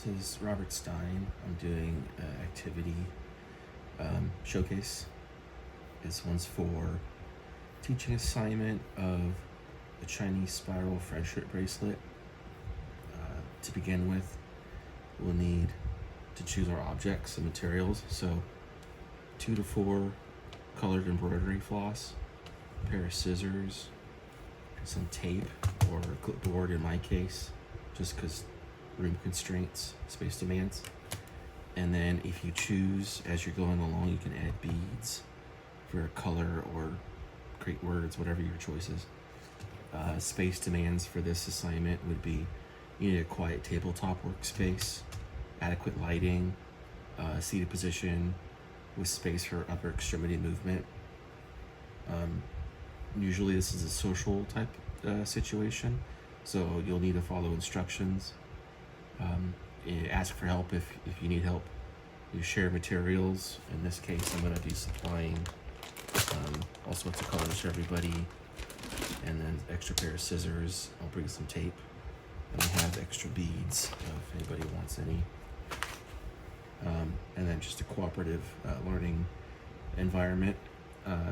This is Robert Stein. I'm doing an activity showcase. This one's for teaching assignment of the Chinese spiral friendship bracelet. To begin with, we'll need to choose our objects and materials. So 2 to 4 colored embroidery floss, a pair of scissors, some tape or a clipboard in my case, just because room constraints, space demands. And then if you choose as you're going along, you can add beads for a color or create words, whatever your choice is. Space demands for this assignment would be you need a quiet tabletop workspace, adequate lighting, seated position with space for upper extremity movement. Usually this is a social type situation, so you'll need to follow instructions. Ask for help if you need help. You share materials. In this case, I'm going to be supplying all sorts of colors for everybody, and then extra pair of scissors. I'll bring some tape, and I have extra beads if anybody wants any. And then just a cooperative learning environment.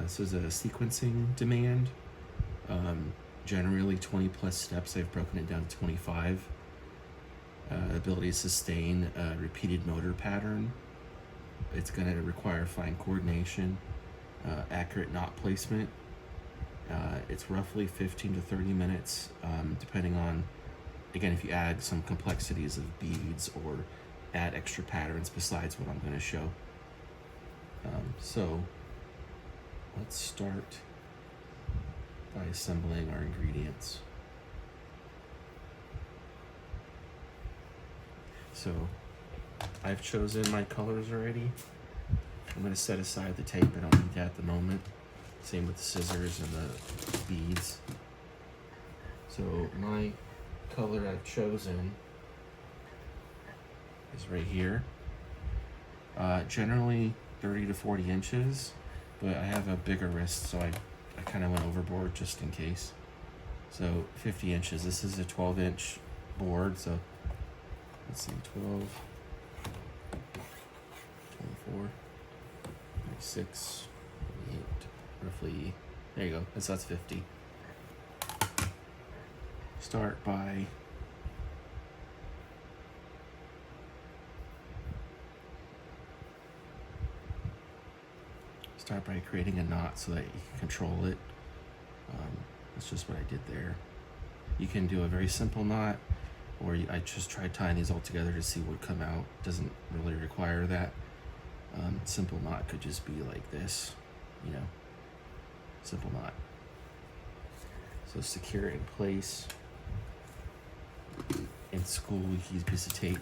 This is a sequencing demand. Generally 20 plus steps. I've broken it down to 25. Ability to sustain a repeated motor pattern. It's going to require fine coordination, accurate knot placement. It's roughly 15 to 30 minutes, depending on, again, if you add some complexities of beads or add extra patterns besides what I'm going to show. So let's start by assembling our ingredients. So I've chosen my colors already. I'm going to set aside the tape. I don't need that at the moment. Same with the scissors and the beads. So my color I've chosen is right here. Generally 30 to 40 inches, but I have a bigger wrist, so I kind of went overboard just in case. So 50 inches. This is a 12-inch board, so let's see, 12, 24, 26, 28, roughly, there you go, that's 50. Start by creating a knot so that you can control it. That's just what I did there. You can do a very simple knot, or I just tried tying these all together to see what would come out. Doesn't really require that. Simple knot could just be like this, you know, simple knot. So secure it in place. In school, we can use a piece of tape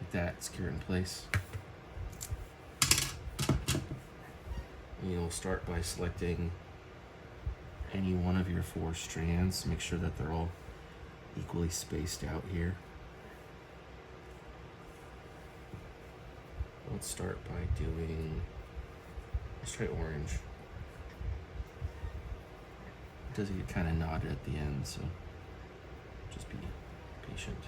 like that, secure it in place. And you'll start by selecting any one of your 4 strands. Make sure that they're all equally spaced out here. Let's start by let's try orange. It does get kind of knotted at the end, so just be patient.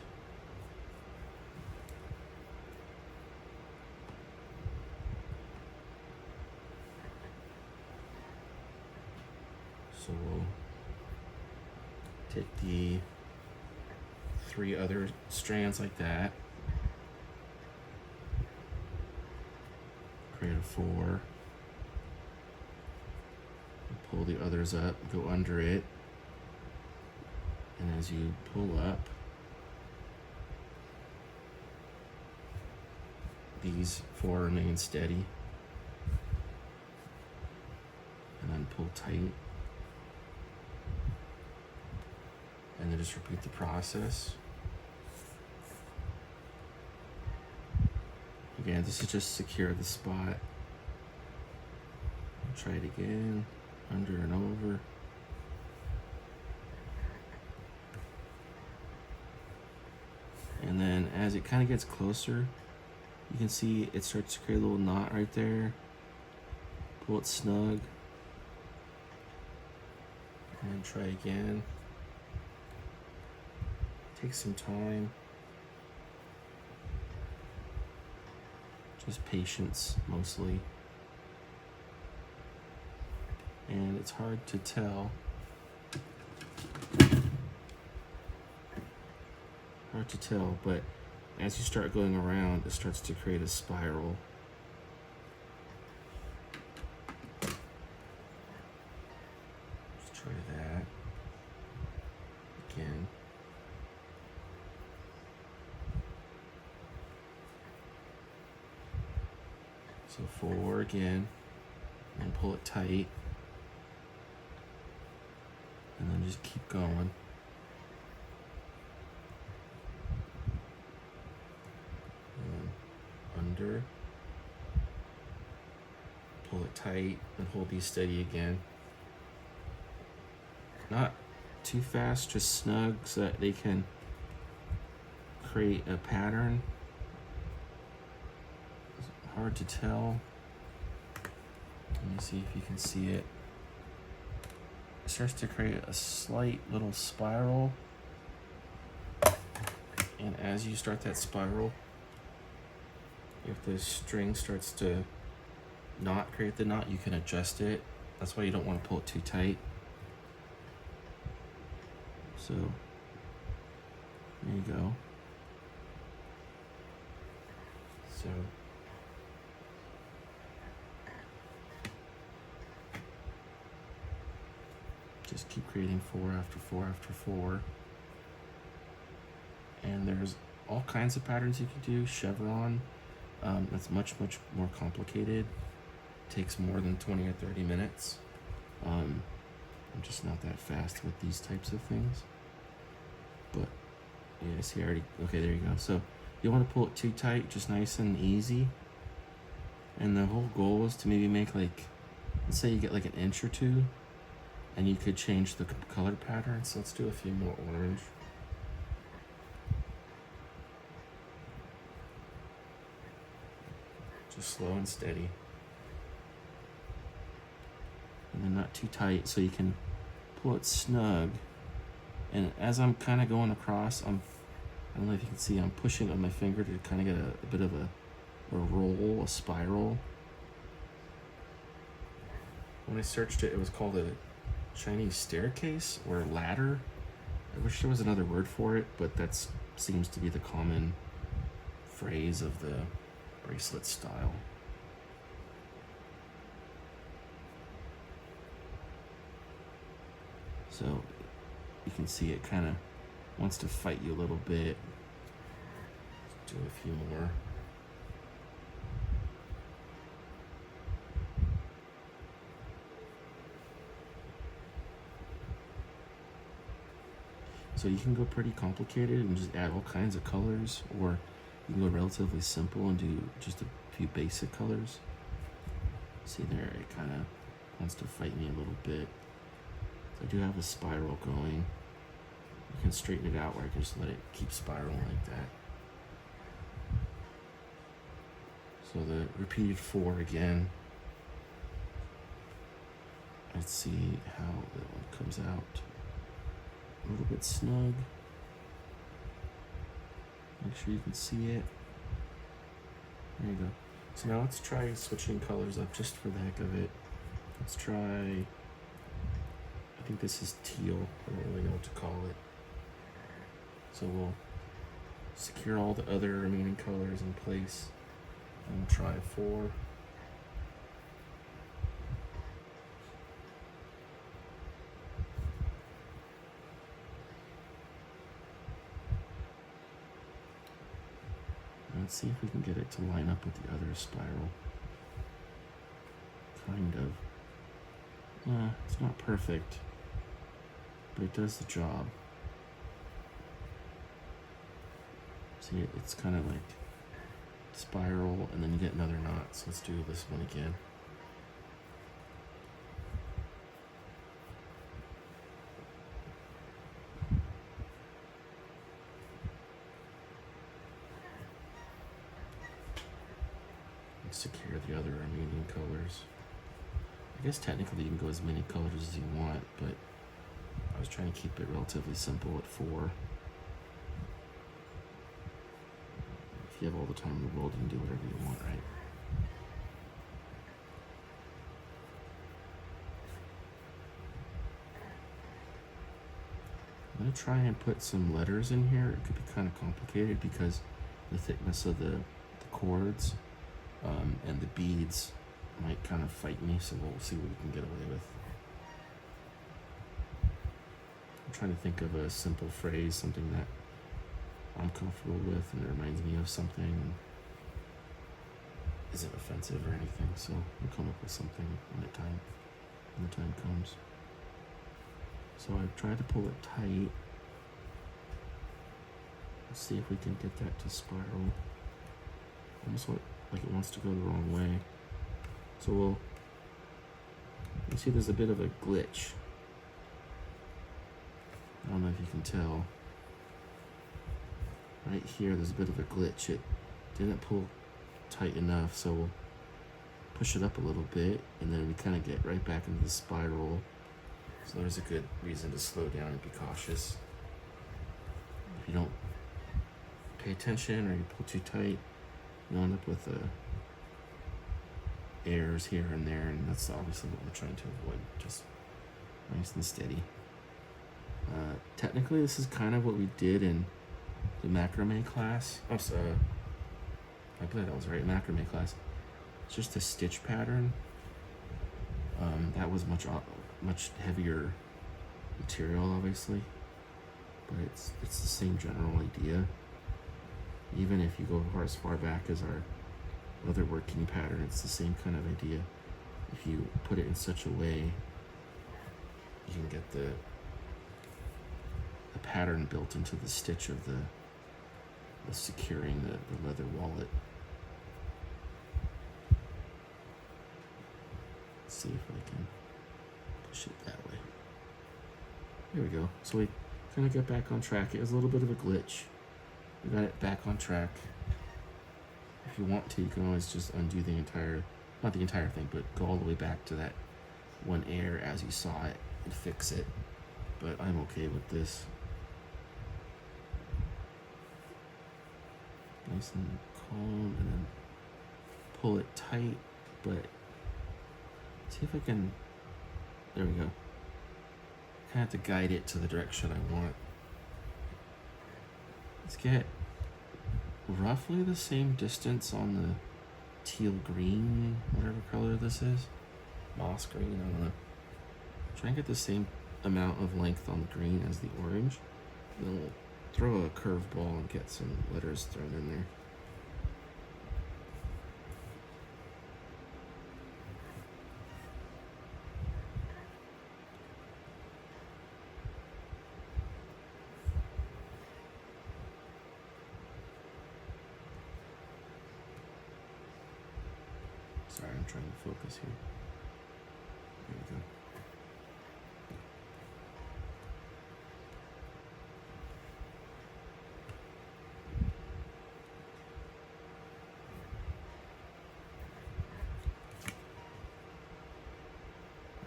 So we'll take the 3 other strands like that, create a 4, pull the others up, go under it, and as you pull up, these 4 remain steady, and then pull tight. And then just repeat the process. Again, this is just secure the spot. Try it again, under and over. And then as it kind of gets closer, you can see it starts to create a little knot right there. Pull it snug. And try again. Take some time. Just patience, mostly. And it's hard to tell. But as you start going around, it starts to create a spiral. Let's try that again. So 4 again, and pull it tight, and then just keep going. And under, pull it tight, and hold these steady again. Not too fast, just snug so that they can create a pattern. Hard to tell. Let me see if you can see it. It starts to create a slight little spiral. And as you start that spiral, if the string starts to not create the knot, you can adjust it. That's why you don't want to pull it too tight. So, there you go. So, just keep creating 4 after 4 after 4. And there's all kinds of patterns you can do. Chevron, that's much more complicated. Takes more than 20 or 30 minutes. I'm just not that fast with these types of things. But yeah, see, I already, okay, there you go. So you want to pull it too tight, just nice and easy. And the whole goal is to maybe make like, let's say you get like an inch or two, and you could change the color pattern. So let's do a few more orange. Just slow and steady. And then not too tight, so you can pull it snug. And as I'm kind of going across, I don't know if you can see, I'm pushing on my finger to kind of get a bit of a roll, a spiral. When I searched it, it was called a Chinese staircase or ladder. I wish there was another word for it, but that seems to be the common phrase of the bracelet style. So you can see it kind of wants to fight you a little bit. Let's do a few more. So you can go pretty complicated and just add all kinds of colors, or you can go relatively simple and do just a few basic colors. See there, it kind of wants to fight me a little bit. So I do have a spiral going. You can straighten it out where I can just let it keep spiraling like that. So the repeated 4 again. Let's see how that one comes out. A little bit snug. Make sure you can see it. There you go. So now let's try switching colors up just for the heck of it. Let's try, I think this is teal. I don't really know what to call it. So we'll secure all the other remaining colors in place. And we'll try 4. Let's see if we can get it to line up with the other spiral. Kind of. It's not perfect, but it does the job. See, it's kind of like spiral, and then you get another knot. So let's do this one again. Secure the other remaining colors. I guess technically you can go as many colors as you want, but I was trying to keep it relatively simple at 4. A If you have all the time in the world, you can do whatever you want, right? I'm going to try and put some letters in here. It could be kind of complicated because the thickness of the cords and the beads might kind of fight me, so we'll see what we can get away with. I'm trying to think of a simple phrase, something that I'm comfortable with and it reminds me of something and isn't offensive or anything, so we'll come up with something when the time comes. So I've tried to pull it tight. Let's see if we can get that to spiral. Almost like it wants to go the wrong way. So you see there's a bit of a glitch. I don't know if you can tell. Right here, there's a bit of a glitch. It didn't pull tight enough, so we'll push it up a little bit, and then we kind of get right back into the spiral. So there's a good reason to slow down and be cautious. If you don't pay attention or you pull too tight, you'll end up with errors here and there, and that's obviously what we're trying to avoid. Just nice and steady. Technically, this is kind of what we did in the macrame class. I believe that was right, macrame class. It's just a stitch pattern. That was much heavier material, obviously, but it's the same general idea. Even if you go as far back as our other working pattern, it's the same kind of idea. If you put it in such a way, you can get the pattern built into the stitch of the securing the leather wallet. Let's see if I can push it that way. There we go. So we kind of got back on track. It was a little bit of a glitch. We got it back on track. If you want to, you can always just undo not the entire thing, but go all the way back to that one error as you saw it and fix it. But I'm okay with this. Nice and calm, and then pull it tight, but see if I can, there we go. Kind of have to guide it to the direction I want. Let's get roughly the same distance on the teal green, whatever color this is. Moss green, I don't know. Try and get the same amount of length on the green as the orange. And then we'll throw a curveball and get some letters thrown in there. Sorry, I'm trying to focus here. There we go.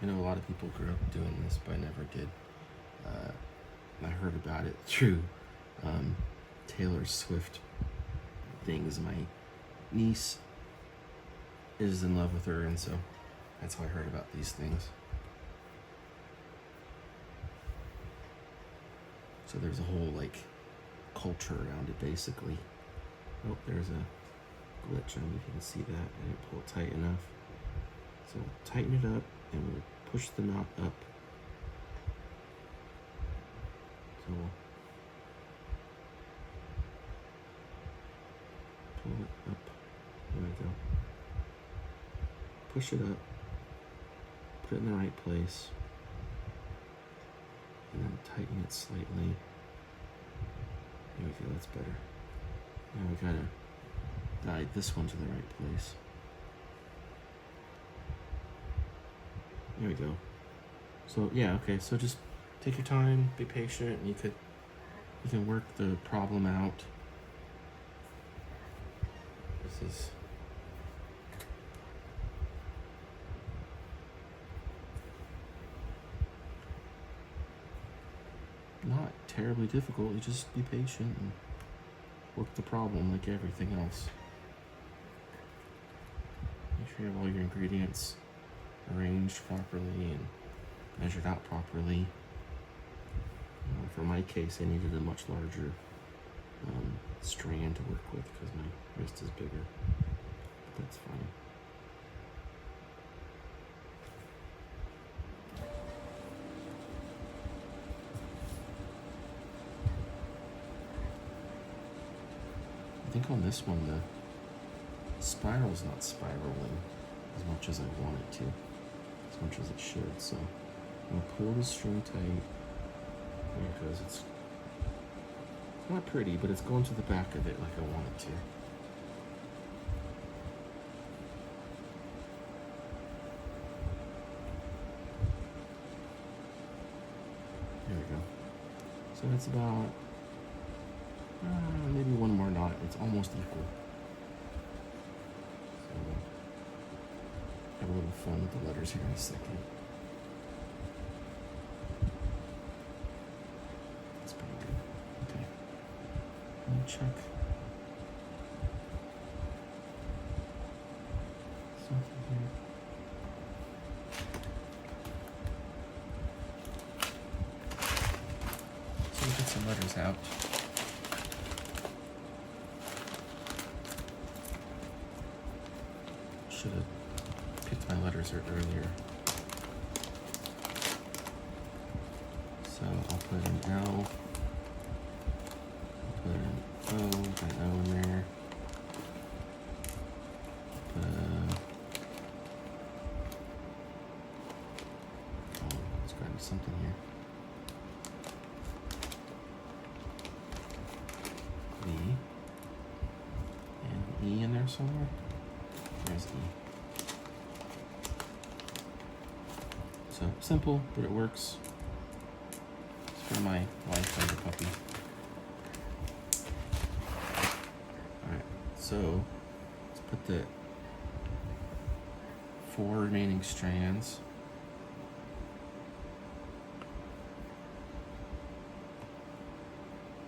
I know a lot of people grew up doing this, but I never did. I heard about it through Taylor Swift things. My niece is in love with her, and so that's how I heard about these things. So there's a whole culture around it, basically. Oh, there's a glitch. I don't know if you can see that. I didn't pull it tight enough. So tighten it up, and we'll push the knot up. So we'll pull it up. There we go. Push it up. Put it in the right place. And then tighten it slightly. There we go, that's better. Now we gotta guide this one to the right place. There we go. So yeah, okay, so just take your time, be patient, and you can work the problem out. This is not terribly difficult. You just be patient and work the problem like everything else. Make sure you have all your ingredients arranged properly and measured out properly. For my case, I needed a much larger strand to work with because my wrist is bigger. But that's fine. I think on this one the spiral's not spiraling as much as I want it to, as much as it should. So I'm gonna pull the string tight. There it goes. It's not pretty, but it's going to the back of it like I want it to. There we go. So it's about maybe one more knot. It's almost equal. So have a little fun with the letters here in a second. That's pretty good. Okay. Let me check something here. So we get some letters out. Should have picked my letters earlier. So I'll put an L, I'll put an O, got an O in there. Put a, oh, let's grab me something here. V, and E in there somewhere. There's E. So simple, but it works. It's for my wife and the puppy. Alright, so let's put the 4 remaining strands.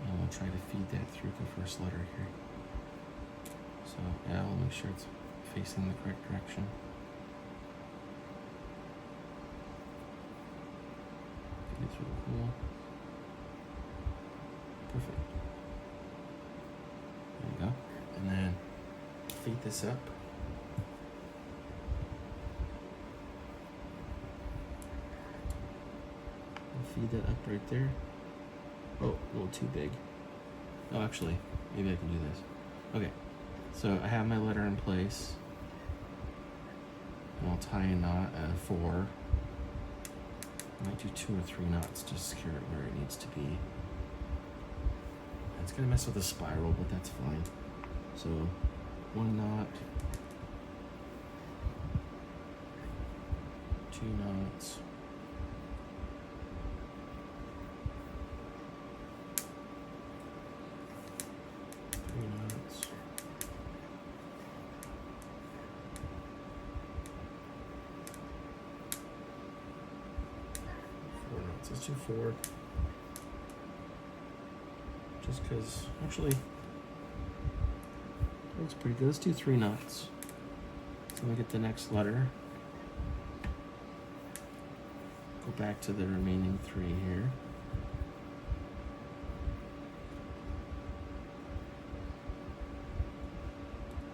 And we'll try to feed that through the first letter here. So L, make sure it's facing the correct direction. Feed it through the hole. Perfect. There you go. And then feed this up. We'll feed that up right there. Oh, a little too big. Oh, actually, maybe I can do this. Okay, so I have my letter in place. And I'll tie a knot at a 4. I might do 2 or 3 knots to secure it where it needs to be. It's gonna mess with the spiral, but that's fine. So 1 knot, 2 knots, 3 knots, 4 knots. Let's do 4. Just because, actually, that looks pretty good. Let's do 3 knots. So we get the next letter. Go back to the remaining 3 here.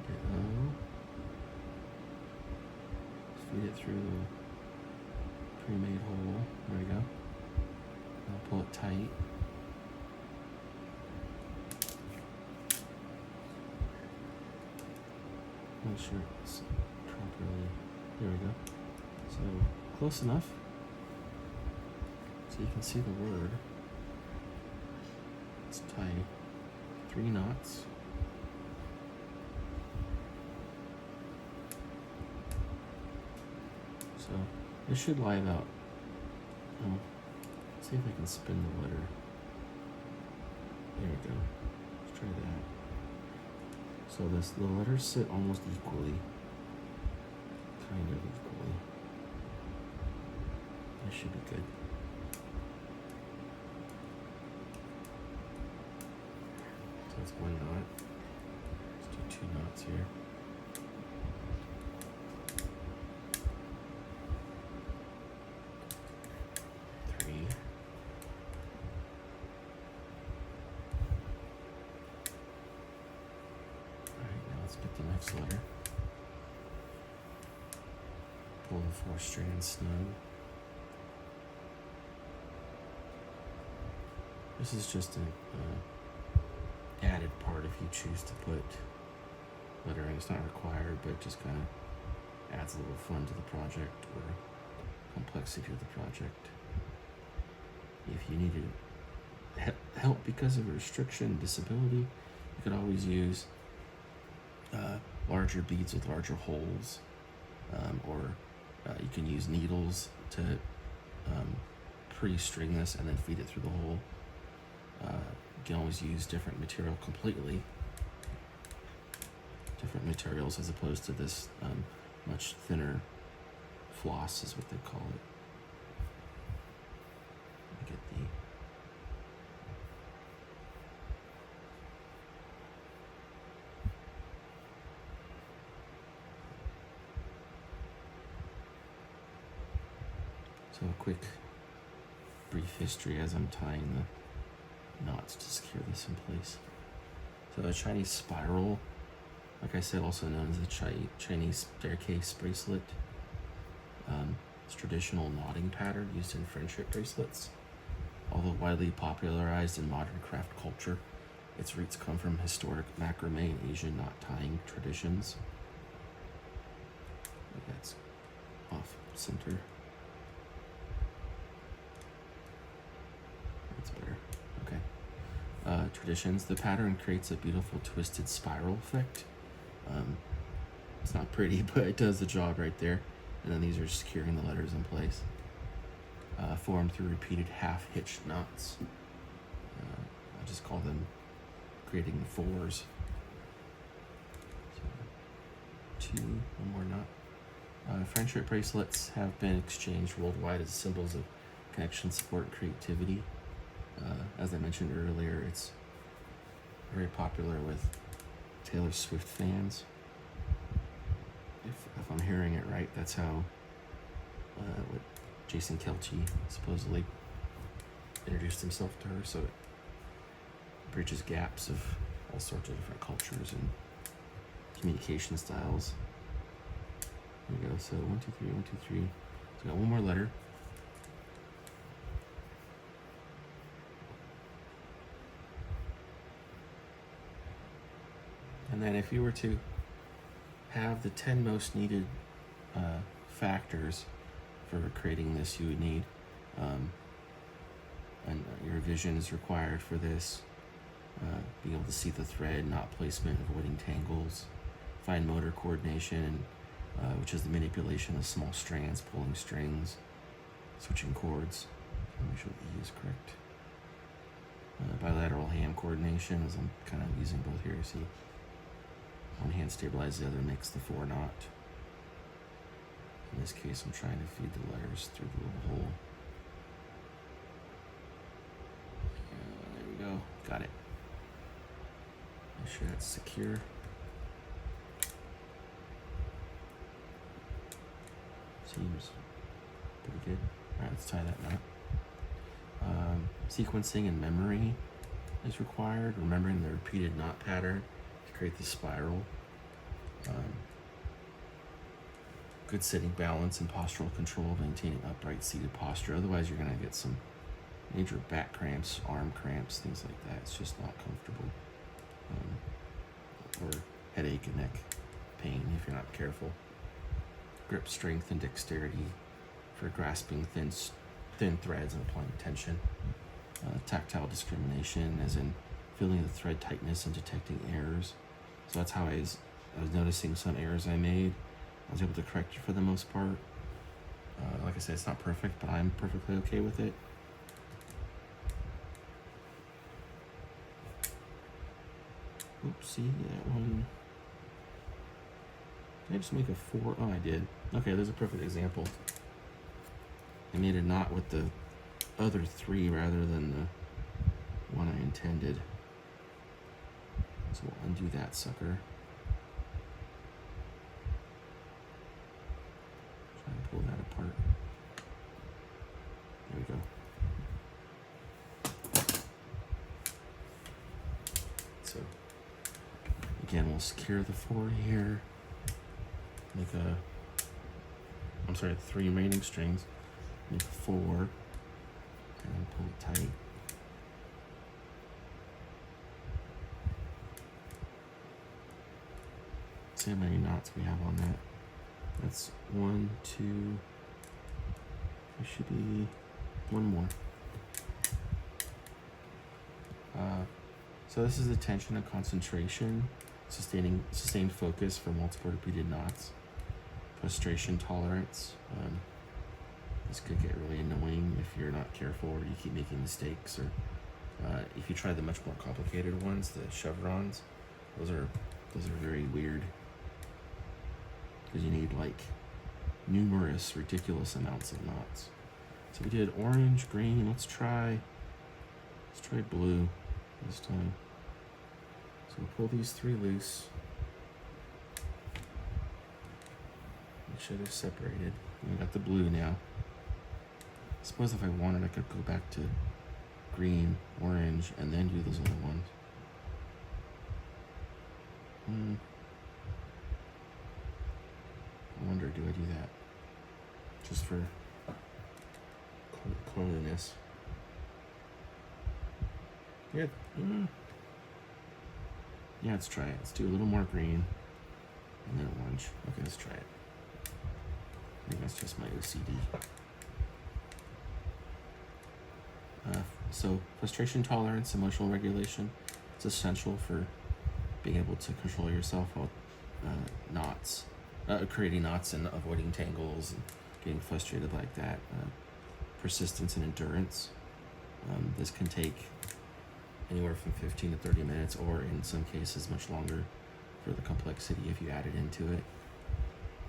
Get O. Feed it through the pre-made hole. There we go. I'll pull it tight. Make sure it's properly. There we go. So close enough. So you can see the word. Let's tie 3 knots. So this should lie about. Oh, let's see if I can spin the letter. There we go. Let's try that. So the letters sit almost equally, kind of equally. That should be good. So That's one knot. Let's do 2 knots here. Pick the next letter. Pull the 4 strands snug. This is just an added part if you choose to put lettering. It's not required, but it just kind of adds a little fun to the project or complexity to the project. If you need help because of a restriction, disability, you could always use larger beads with larger holes, or you can use needles to pre-string this and then feed it through the hole. You can always use different material completely, different materials as opposed to this much thinner floss is what they call it. Let me get the So a quick brief history as I'm tying the knots to secure this in place. So a Chinese spiral, like I said, also known as the Chinese staircase bracelet. It's traditional knotting pattern used in friendship bracelets. Although widely popularized in modern craft culture, its roots come from historic macrame and Asian knot tying traditions. That's off center. That's better. Okay. Traditions. The pattern creates a beautiful twisted spiral effect. It's not pretty, but it does the job right there. And then these are securing the letters in place. Formed through repeated half-hitched knots. I just call them creating the 4s. So, 2, one more knot. Friendship bracelets have been exchanged worldwide as symbols of connection, support, and creativity. As I mentioned earlier, it's very popular with Taylor Swift fans. If I'm hearing it right, that's how what Jason Kelce supposedly introduced himself to her, so it bridges gaps of all sorts of different cultures and communication styles. There we go. So 1, 2, 3, 1, 2, 3. So I got one more letter. And then if you were to have the 10 most needed factors for creating this, you would need, and your vision is required for this, being able to see the thread, knot placement, avoiding tangles, fine motor coordination, which is the manipulation of small strands, pulling strings, switching chords. Make sure the E is correct. Bilateral hand coordination, as I'm kind of using both here. See, one hand stabilizes the other, makes the 4 knot. In this case, I'm trying to feed the letters through the little hole. There we go. Got it. Make sure that's secure. Seems pretty good. All right, let's tie that knot. Sequencing and memory is required. Remembering the repeated knot pattern to create the spiral. Good sitting balance and postural control, maintaining upright seated posture. Otherwise, you're going to get some major back cramps, arm cramps, things like that. It's just not comfortable. Or headache and neck pain if you're not careful. Grip strength and dexterity for grasping thin threads and applying tension. Tactile discrimination, as in feeling the thread tightness and detecting errors. So that's how I was noticing some errors I made. I was able to correct it for the most part. Like I said, it's not perfect, but I'm perfectly okay with it. Oopsie, that one. Did I just make a 4? Oh, I did. Okay, there's a perfect example. I made a knot with the other 3 rather than the one I intended. So we'll undo that sucker. Try and pull that apart. There we go. So again, we'll secure the 4 here. Make a, I'm sorry, 3 remaining strings. Make 4 and pull it tight. See how many knots we have on that. That's 1, 2. There should be 1 more. So this is attention and concentration, sustained focus for multiple repeated knots. Frustration tolerance. This could get really annoying if you're not careful or you keep making mistakes, or if you try the much more complicated ones, the chevrons. Those are very weird because you need like numerous, ridiculous amounts of knots. So we did orange, green. Let's try blue this time. So we'll pull these 3 loose. Make sure they're separated. We got the blue now. I suppose if I wanted, I could go back to green, orange, and then do those other ones. I wonder, do I do that? Just for cleanliness. Yeah. Yeah, let's try it. Let's do a little more green and then orange. Okay, let's try it. I think that's just my OCD. So frustration tolerance, emotional regulation, it's essential for being able to control yourself while creating knots and avoiding tangles and getting frustrated like that. Persistence and endurance. This can take anywhere from 15 to 30 minutes, or in some cases much longer for the complexity if you add it into it.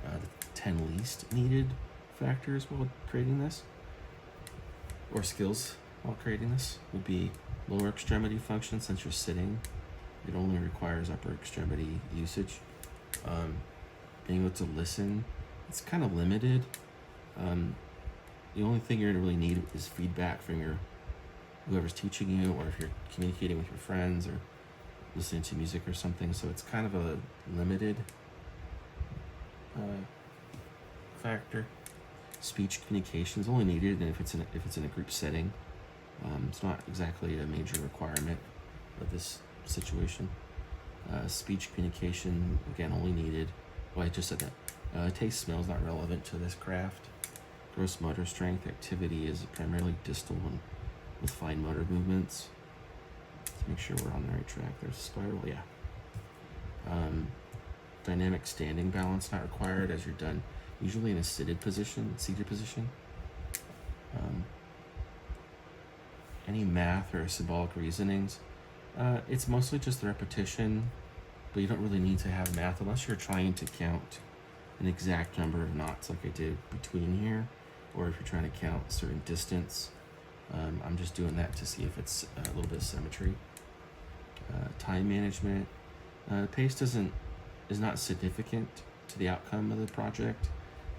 The 10 least needed factors while creating this, or skills while creating this, would be lower extremity function. Since you're sitting, it only requires upper extremity usage. Being able to listen, it's kind of limited. The only thing you're gonna really need is feedback from whoever's teaching you, or if you're communicating with your friends or listening to music or something. So it's kind of a limited factor. Speech communication is only needed if it's in a group setting. It's not exactly a major requirement of this situation. Speech communication, again, only needed. Well, I just said that. Taste, smell is not relevant to this craft. Gross motor strength, activity is primarily distal and with fine motor movements. Let's make sure we're on the right track. There's a spiral, yeah. Dynamic standing balance not required, as you're done usually in a seated position. Any math or symbolic reasonings, it's mostly just the repetition, but you don't really need to have math unless you're trying to count an exact number of knots like I did between here, or if you're trying to count a certain distance. I'm just doing that to see if it's a little bit of symmetry. Time management, pace is not significant to the outcome of the project.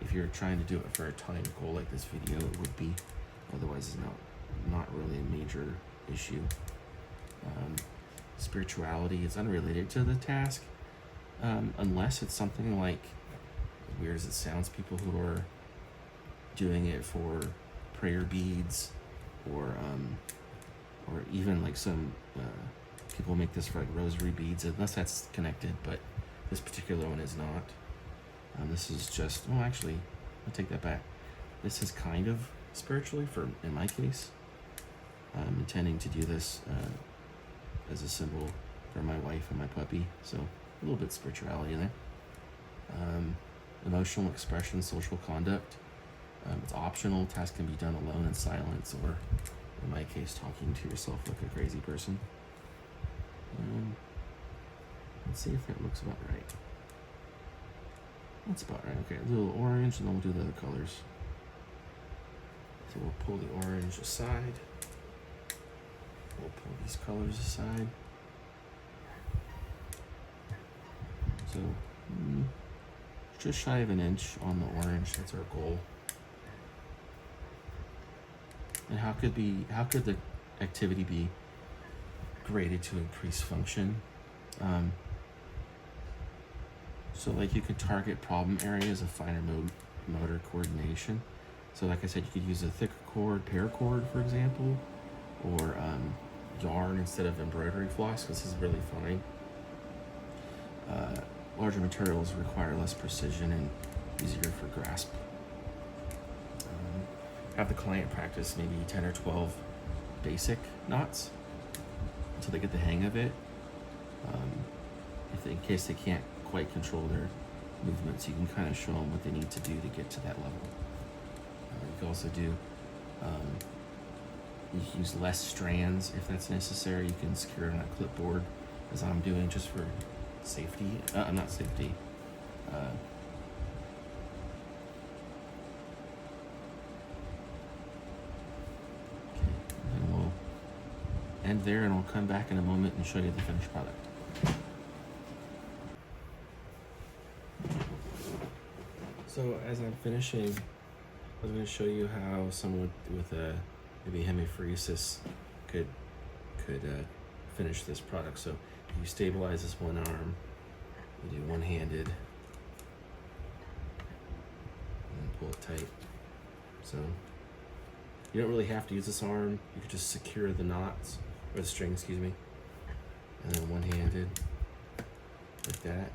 If you're trying to do it for a time goal like this video, it would be. Otherwise, it's not really a major issue. Spirituality is unrelated to the task, unless it's something like, as weird as it sounds, people who are doing it for prayer beads, or even like some people make this for like rosary beads, unless that's connected, but this particular one is not. This is just, well, actually, I'll take that back. This is kind of spiritually, in my case. I'm intending to do this as a symbol for my wife and my puppy, so a little bit of spirituality in there. Emotional expression, social conduct. It's optional. Tasks can be done alone in silence, or in my case, talking to yourself like a crazy person. Let's see if that looks about right. That's about right. Okay, a little orange, and then we'll do the other colors. So we'll pull the orange aside. We'll pull these colors aside. So just shy of an inch on the orange. That's our goal. And how could the activity be graded to increase function? So like you could target problem areas of finer motor coordination. So like I said, you could use a thicker cord, paracord, for example, or yarn instead of embroidery floss, because this is really fine. Larger materials require less precision and easier for grasp. Have the client practice maybe 10 or 12 basic knots until they get the hang of it. In case they can't quite control their movements, you can kind of show them what they need to do to get to that level. You can also do, you can use less strands if that's necessary. You can secure it on a clipboard, as I'm doing, just for safety. Not safety. And we'll end there, and I'll come back in a moment and show you the finished product. So as I'm finishing, I was going to show you how someone with a maybe hemiphoresis could finish this product. So you stabilize this one arm, you do one-handed, and pull it tight. So you don't really have to use this arm. You could just secure the knots, or the string, excuse me, and then one-handed, like that,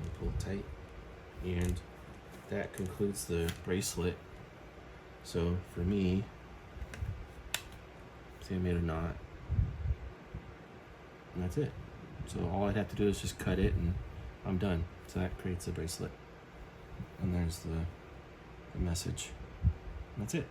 and pull it tight. And that concludes the bracelet. So for me, say I made a knot, and that's it. So all I'd have to do is just cut it and I'm done. So that creates a bracelet. And there's the message. And that's it.